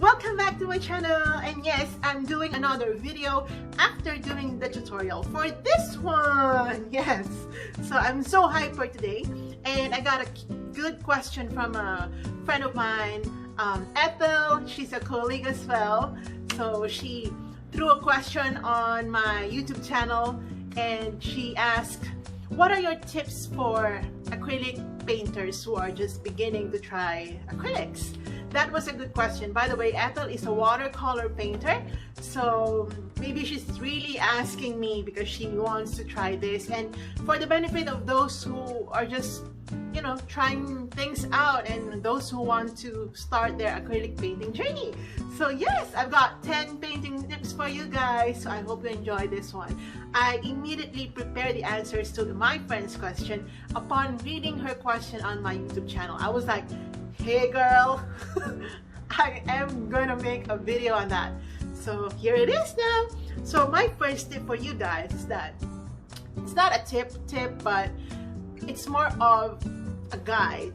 Welcome back to my channel, and yes, I'm doing another video after doing the tutorial for this one. Yes, so I'm so hyper today, and I got a good question from a friend of mine, Ethel. She's a colleague as well, so she threw a question on my YouTube channel, and she asked, what are your tips for acrylic painters who are just beginning to try acrylics? That was a good question. By the way, Ethel is a watercolor painter, so maybe she's really asking me because she wants to try this, and for the benefit of those who are just, you know, trying things out and those who want to start their acrylic painting journey. So yes, I've got 10 painting tips for you guys, so I hope you enjoy this one. I immediately prepared the answers to my friend's question upon reading her question on my YouTube channel. I was like, hey girl, I am gonna make a video on that. So here it is now. So my first tip for you guys is that it's not a tip, but it's more of a guide,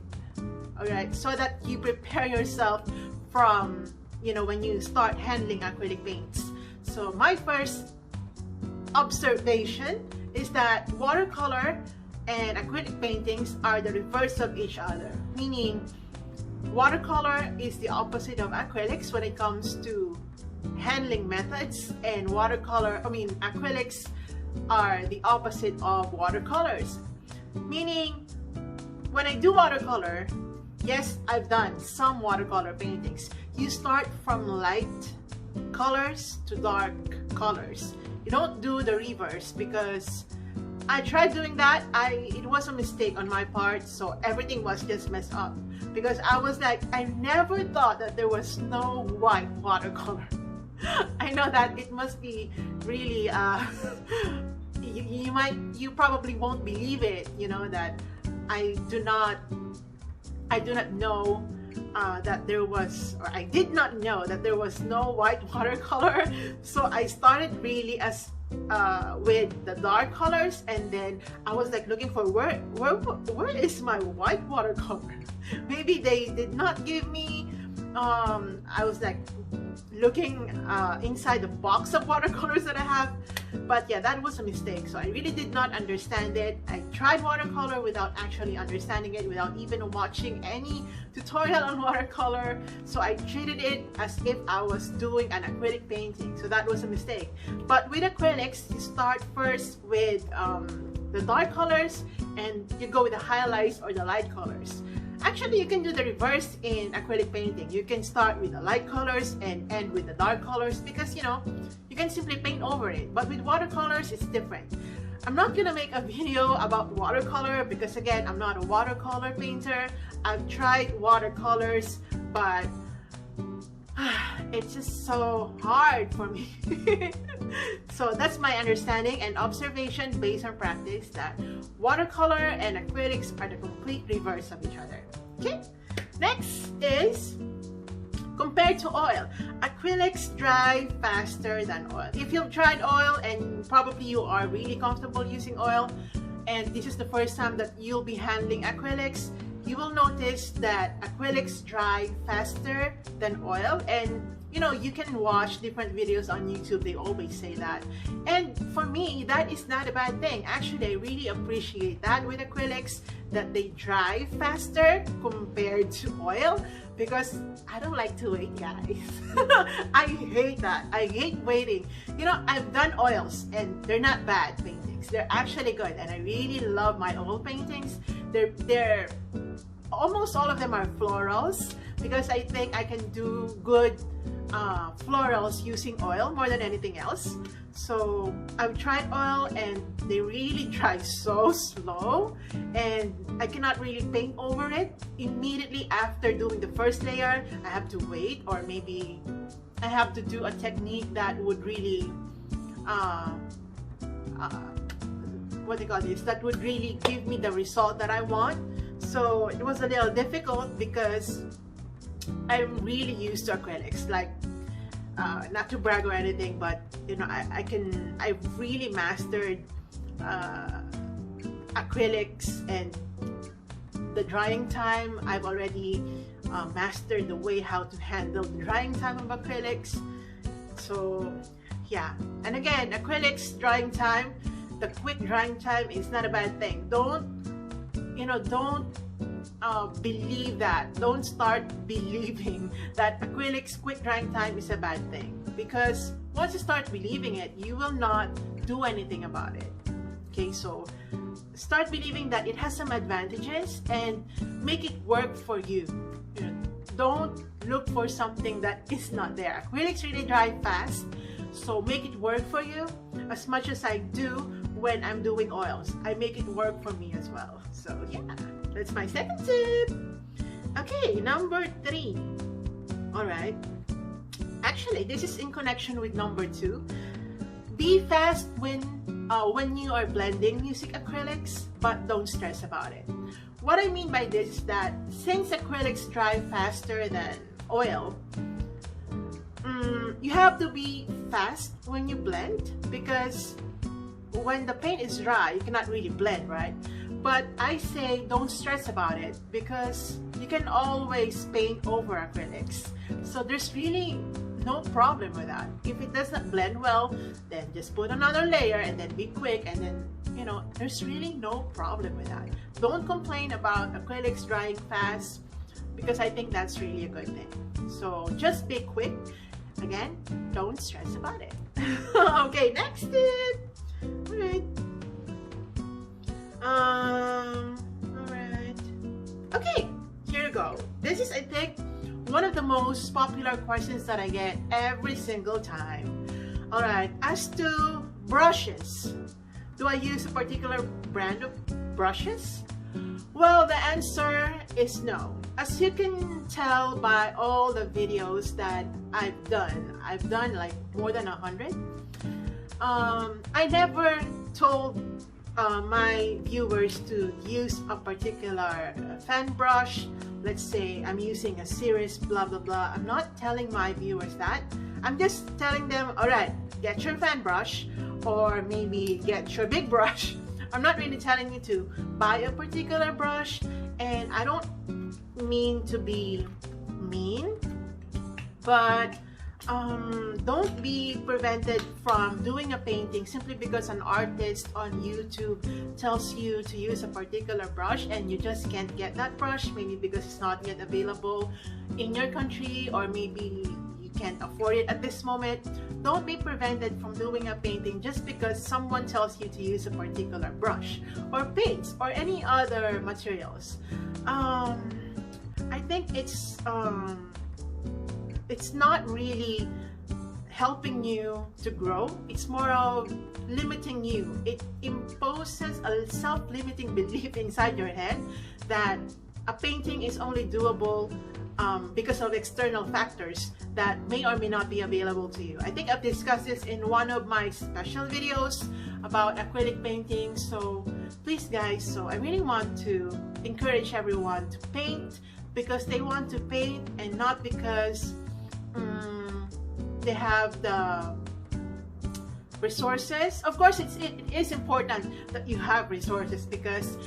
alright, so that you prepare yourself from, you know, when you start handling acrylic paints. So my first observation is that watercolor and acrylic paintings are the reverse of each other, meaning watercolor is the opposite of acrylics when it comes to handling methods, and acrylics are the opposite of watercolors. Meaning, when I do watercolor, yes, I've done some watercolor paintings. You start from light colors to dark colors. You don't do the reverse, because I tried doing that. It was a mistake on my part, so everything was just messed up. Because I was like, I never thought that there was no white watercolor. I know that it must be really, you probably won't believe it, you know, that I do not know that there was, or I did not know that there was no white watercolor. So I started really as with the dark colors, and then I was like looking for where is my white watercolor. Maybe they did not give me, I was like looking inside the box of watercolors that I have. But yeah, that was a mistake. So I really did not understand it. I tried watercolor without actually understanding it, without even watching any tutorial on watercolor. So I treated it as if I was doing an acrylic painting. So that was a mistake. But with acrylics, you start first with the dark colors, and you go with the highlights or the light colors. Actually, you can do the reverse in acrylic painting. You can start with the light colors and end with the dark colors, because, you know, you can simply paint over it. But with watercolors, it's different. I'm not gonna make a video about watercolor because, again, I'm not a watercolor painter. I've tried watercolors, but it's just so hard for me. So that's my understanding and observation based on practice, that watercolor and acrylics are the complete reverse of each other. Okay, next is compared to oil. Acrylics dry faster than oil. If you've tried oil, and probably you are really comfortable using oil, and this is the first time that you'll be handling acrylics, you will notice that acrylics dry faster than oil. And you know, you can watch different videos on YouTube, they always say that. And for me, that is not a bad thing. Actually, I really appreciate that with acrylics, that they dry faster compared to oil, because I don't like to wait, guys. I hate that. I hate waiting. You know, I've done oils and they're not bad paintings. They're actually good, and I really love my oil paintings. They're almost all of them are florals, because I think I can do good florals using oil more than anything else. So I've tried oil, and they really dry so slow, and I cannot really paint over it. Immediately after doing the first layer, I have to wait, or maybe I have to do a technique that would really what do you call this, that would really give me the result that I want. So it was a little difficult, because I'm really used to acrylics. Like, not to brag or anything, but you know, I've really mastered acrylics, and the drying time, I've already master the way how to handle the drying time of acrylics. So yeah, and again, acrylics drying time, the quick drying time is not a bad thing. Don't believe that. Don't start believing that acrylics quick drying time is a bad thing, because once you start believing it, you will not do anything about it. Okay, so start believing that it has some advantages and make it work for you. Don't look for something that is not there. Acrylics really dry fast, so make it work for you as much as I do when I'm doing oils. I make it work for me as well. So yeah, that's my second tip. Okay, number 3. All right, actually this is in connection with number 2. Be fast when you are blending using acrylics, but don't stress about it. What I mean by this is that since acrylics dry faster than oil, you have to be fast when you blend, because when the paint is dry, you cannot really blend, right? But I say don't stress about it, because you can always paint over acrylics. So there's really no problem with that. If it does not blend well, then just put another layer and then be quick, and then there's really no problem with that. Don't complain about acrylics drying fast, because I think that's really a good thing. So just be quick. Again, don't stress about it. Okay, next tip. Alright. Alright. Okay, here you go. This is, I think, one of the most popular questions that I get every single time. Alright, as to brushes, do I use a particular brand of brushes? Well, the answer is no. As you can tell by all the videos that I've done like more than 100. I never told my viewers to use a particular fan brush. Let's say I'm using a series blah blah blah. I'm not telling my viewers that. I'm just telling them, alright, get your fan brush, or maybe get your big brush. I'm not really telling you to buy a particular brush, and I don't mean to be mean, but don't be prevented from doing a painting simply because an artist on YouTube tells you to use a particular brush and you just can't get that brush, maybe because it's not yet available in your country, or maybe you can't afford it at this moment. Don't be prevented from doing a painting just because someone tells you to use a particular brush or paints or any other materials. I think it's not really helping you to grow. It's more of limiting you. It imposes a self-limiting belief inside your head that a painting is only doable because of external factors that may or may not be available to you. I think I've discussed this in one of my special videos about acrylic painting. So please guys, so I really want to encourage everyone to paint because they want to paint, and not because they have the resources. Of course, it is important that you have resources, because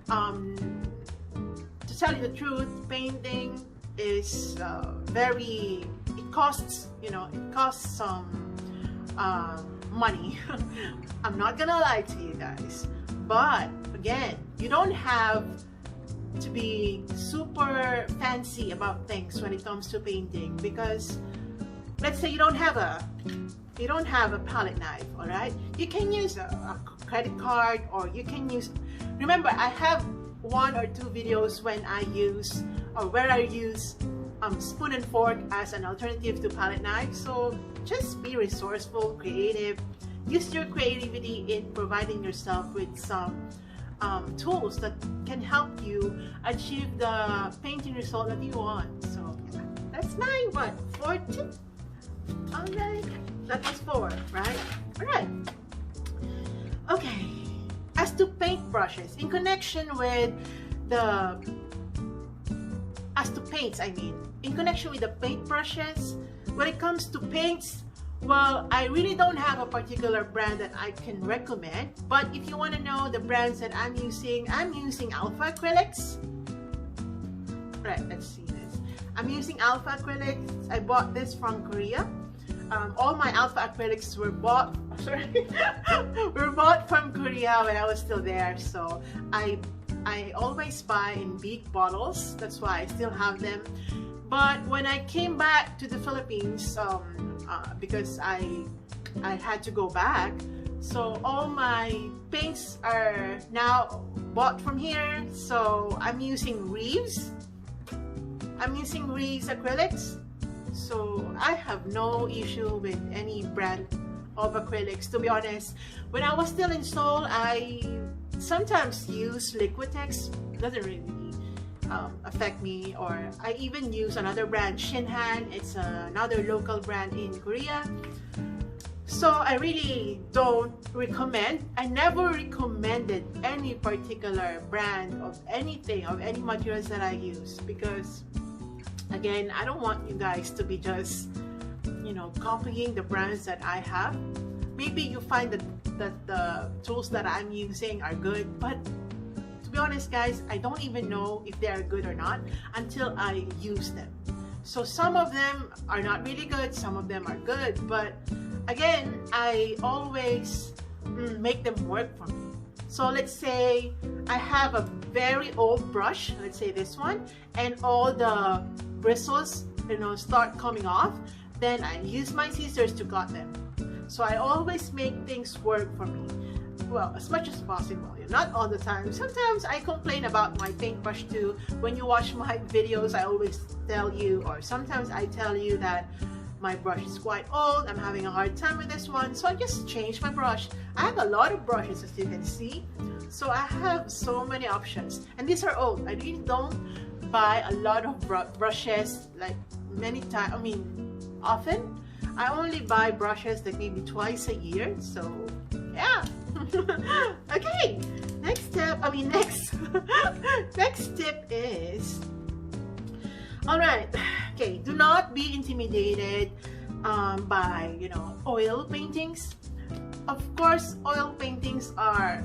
to tell you the truth, painting is it costs, it costs some money. I'm not gonna lie to you guys, but again, you don't have to be super fancy about things when it comes to painting, because let's say you don't have a palette knife, all right? You can use a credit card, or you can use, remember, I have 1 or 2 videos where I use spoon and fork as an alternative to palette knife. So just be resourceful, creative, use your creativity in providing yourself with some tools that can help you achieve the painting result that you want. So yeah, that's my 4th tip. Alright, that was 4, right? Alright. Okay. As to paint brushes, in connection with in connection with the paint brushes, when it comes to paints, well, I really don't have a particular brand that I can recommend, but if you want to know the brands that I'm using Alpha Acrylics. Right, let's see this. I'm using Alpha Acrylics. I bought this from Korea. All my Alpha Acrylics were bought, were bought from Korea when I was still there. So I always buy in big bottles. That's why I still have them. But when I came back to the Philippines, because I had to go back, so all my paints are now bought from here. So I'm using Reeves. I'm using Reeves acrylics. So I have no issue with any brand of acrylics, to be honest. When I was still in Seoul, I sometimes use Liquitex. Doesn't really affect me. Or I even use another brand, Shinhan. It's another local brand in Korea. So I really don't recommend. I never recommended any particular brand of anything, of any materials that I use, because again, I don't want you guys to be just, you know, copying the brands that I have. Maybe you find that the tools that I'm using are good, but to be honest guys, I don't even know if they are good or not until I use them. So some of them are not really good, some of them are good, but again, I always make them work for me. So let's say I have a very old brush, let's say this one, and all the bristles, you know, start coming off, then I use my scissors to cut them. So I always make things work for me. Well, as much as possible, not all the time. Sometimes I complain about my paintbrush too. When you watch my videos, I always tell you, or sometimes I tell you that my brush is quite old, I'm having a hard time with this one, so I just changed my brush. I have a lot of brushes, as you can see, so I have so many options, and these are old. I really don't buy a lot of brushes like many times, I mean often. I only buy brushes like maybe twice a year, so yeah. Okay, next step, next tip is, alright, okay, do not be intimidated by, you know, oil paintings. Of course, oil paintings are,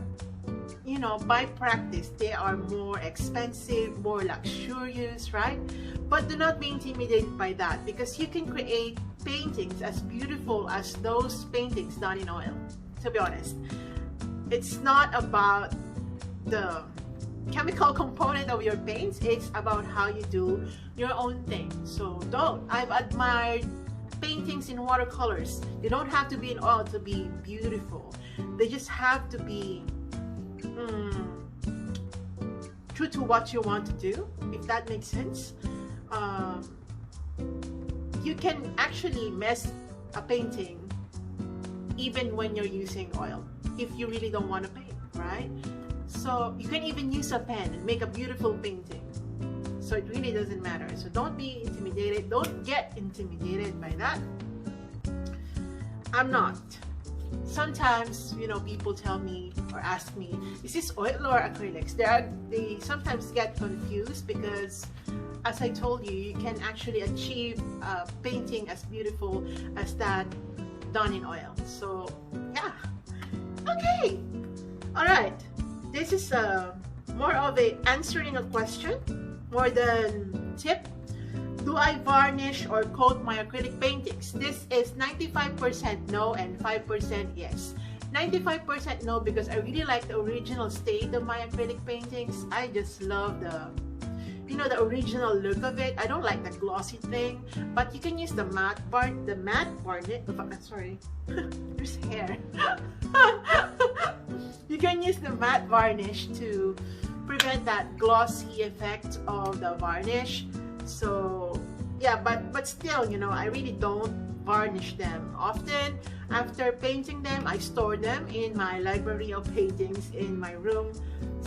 you know, by practice, they are more expensive, more luxurious, right? But do not be intimidated by that, because you can create paintings as beautiful as those paintings done in oil, to be honest. It's not about the chemical component of your paints, it's about how you do your own thing. So I've admired paintings in watercolors. They don't have to be in oil to be beautiful. They just have to be true to what you want to do, if that makes sense. You can actually mess a painting even when you're using oil, if you really don't want to paint, right? So you can even use a pen and make a beautiful painting. So it really doesn't matter. So don't be intimidated. Don't get intimidated by that. I'm not. Sometimes, you know, people tell me or ask me, is this oil or acrylics? They sometimes get confused, because as I told you, you can actually achieve a painting as beautiful as that done in oil. So yeah. Okay. All right. This is more of a answering a question more than tip. Do I varnish or coat my acrylic paintings? This is 95% no and 5% yes. 95% no, because I really like the original state of my acrylic paintings. I just love the, you know, the original look of it. I don't like the glossy thing, but you can use the matte varnish. Sorry, there's hair. You can use the matte varnish to prevent that glossy effect of the varnish. So yeah, but still, you know, I really don't varnish them often. After painting them, I store them in my library of paintings in my room.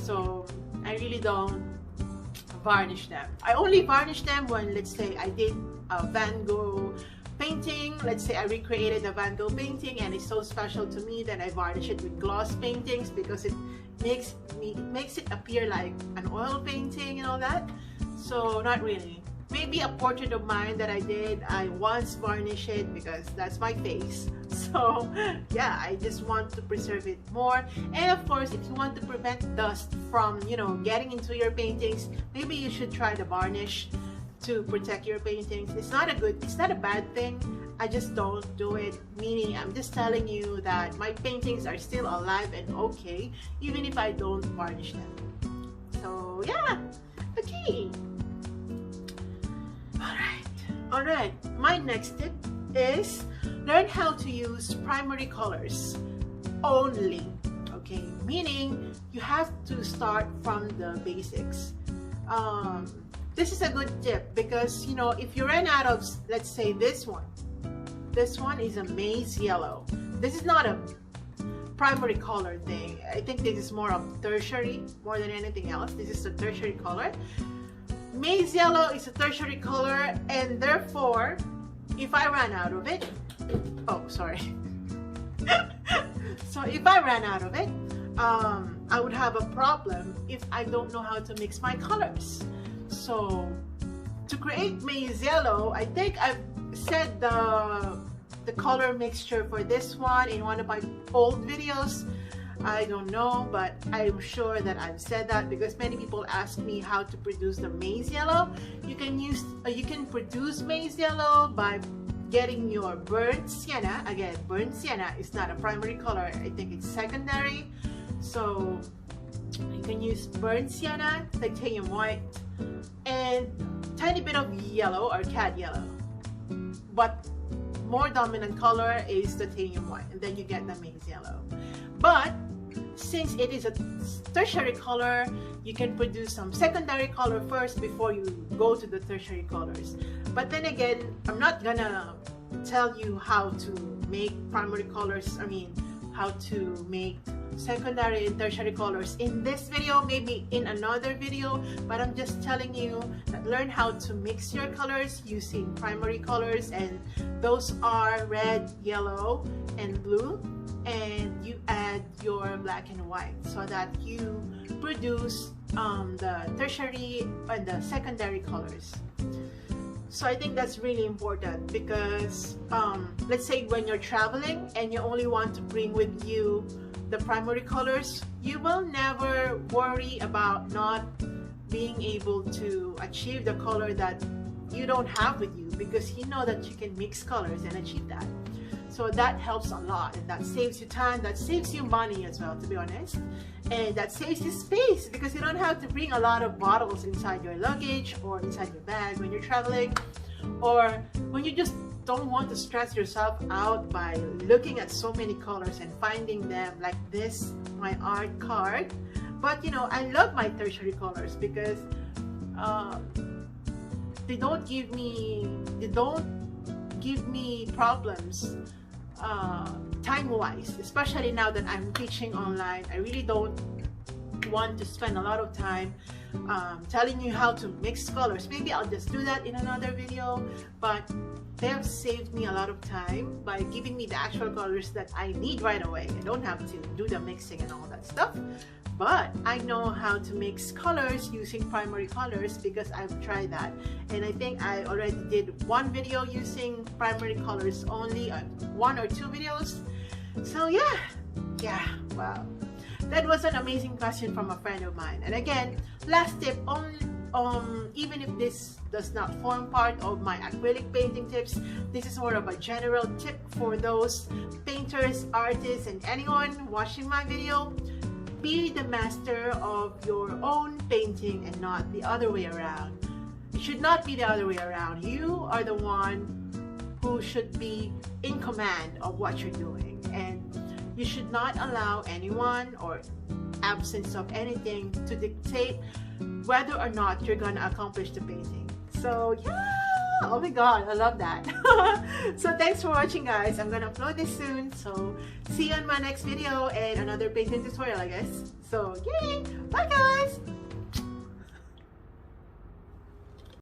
So I really don't varnish them. I only varnish them when, let's say, I did a Van Gogh painting. Let's say I recreated a Van Gogh painting and it's so special to me that I varnish it with gloss paintings, because it makes it appear like an oil painting and all that. So not really. Maybe a portrait of mine that I did, I once varnished it because that's my face. So yeah, I just want to preserve it more. And of course, if you want to prevent dust from, you know, getting into your paintings, maybe you should try the varnish. to protect your paintings. It's not a bad thing. I just don't do it, meaning I'm just telling you that my paintings are still alive and okay, even if I don't varnish them. So yeah, okay. Alright, my next tip is learn how to use primary colors only, okay? Meaning you have to start from the basics. This is a good tip because, you know, if you ran out of, let's say this one is a maize yellow. This is not a primary color thing. I think this is more of tertiary more than anything else. This is a tertiary color. Maize yellow is a tertiary color, and therefore, if I ran out of it, so if I ran out of it, I would have a problem if I don't know how to mix my colors. So to create maize yellow, I think I've said the color mixture for this one in one of my old videos. I don't know, but I'm sure that I've said that because many people ask me how to produce the maize yellow. You can produce maize yellow by getting your burnt sienna. Again, burnt sienna is not a primary color. I think it's secondary. So you can use burnt sienna, titanium white, and tiny bit of yellow or cad yellow. But more dominant color is titanium white, and then you get the maize yellow. But since it is a tertiary color, you can produce some secondary color first before you go to the tertiary colors. But then again, I'm not gonna tell you how to make primary colors, how to make secondary and tertiary colors in this video, maybe in another video, but I'm just telling you that learn how to mix your colors using primary colors, and those are red, yellow, and blue, and you add your black and white so that you produce the tertiary and the secondary colors. So I think that's really important because let's say when you're traveling and you only want to bring with you the primary colors, you will never worry about not being able to achieve the color that you don't have with you, because you know that you can mix colors and achieve that. So that helps a lot, and that saves you time, that saves you money as well, to be honest, and that saves you space because you don't have to bring a lot of bottles inside your luggage or inside your bag when you're traveling, or when you just don't want to stress yourself out by looking at so many colors and finding them, like this, my art card. But you know, I love my tertiary colors because they don't give me problems time-wise, especially now that I'm teaching online. I really don't want to spend a lot of time telling you how to mix colors. Maybe I'll just do that in another video, but they have saved me a lot of time by giving me the actual colors that I need right away. I don't have to do the mixing and all that stuff, but I know how to mix colors using primary colors because I've tried that, and I think I already did one video using primary colors only, one or two videos. So yeah, wow, that was an amazing question from a friend of mine. And again, last tip, even if this does not form part of my acrylic painting tips, this is more of a general tip for those painters, artists, and anyone watching my video. Be the master of your own painting and not the other way around. It should not be the other way around. You are the one who should be in command of what you're doing, and you should not allow anyone or absence of anything to dictate whether or not you're gonna accomplish the painting. So yeah, oh my god, I love that. So thanks for watching, guys. I'm gonna upload this soon, so see you on my next video and another painting tutorial, I guess. So yay, bye guys.